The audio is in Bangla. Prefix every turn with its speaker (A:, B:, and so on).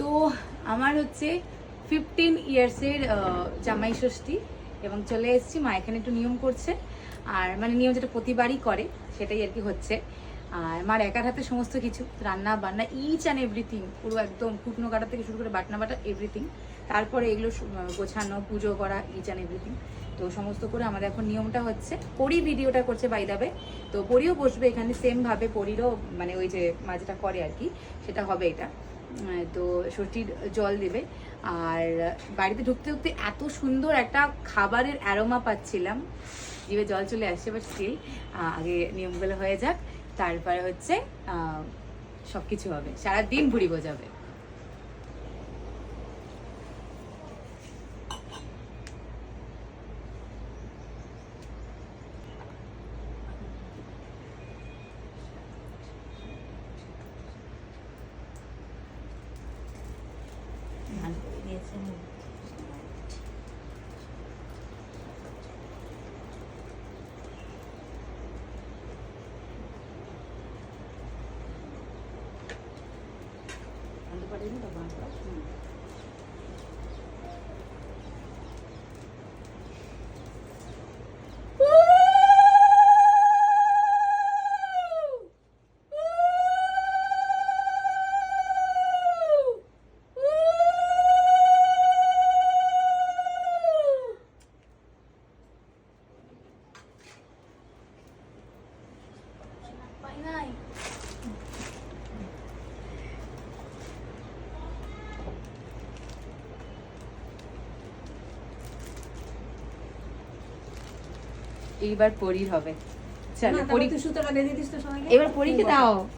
A: তো আমার হচ্ছে 15 ইয়ার্সের জামাই ষষ্ঠী এবং চলে এসেছি। মা এখানে একটু নিয়ম করছে, আর মানে নিয়ম যেটা প্রতিবারই করে সেটাই আর কি হচ্ছে। আর মার একার হাতে সমস্ত কিছু রান্না বান্না ইচ অ্যান্ড এভরিথিং, পুরো একদম কুটনো কাটা থেকে শুরু করে বাটনা বাটা এভরিথিং, তারপরে এগুলো গোছানো, পুজো করা, ইচ অ্যান্ড এভরিথিং। তো সমস্ত করে আমাদের এখন নিয়মটা হচ্ছে, পরি ভিডিওটা করছে বাই দ্য ওয়ে। তো পরিও বসবে এখানে সেমভাবে, পরিরও মানে ওই যে মা যেটা করে আর কি সেটা হবে এটা। তো ষষ্ঠীর জল দেবে। আর বাড়িতে ঢুকতে ঢুকতে এত সুন্দর একটা খাবারের অ্যারোমা পাচ্ছিলাম, জিভে জল চলে আসছে। বাট স্টিল আগে নিয়মগুলো হয়ে যাক, তারপরে হচ্ছে সব কিছু হবে, সারাদিন ভুড়ি বোঝাবে। এইবার পরীর হবে। চলো পরী,
B: সুতোটা দিয়ে দিস তো সবাইকে।
A: এবার পরীকে দাও।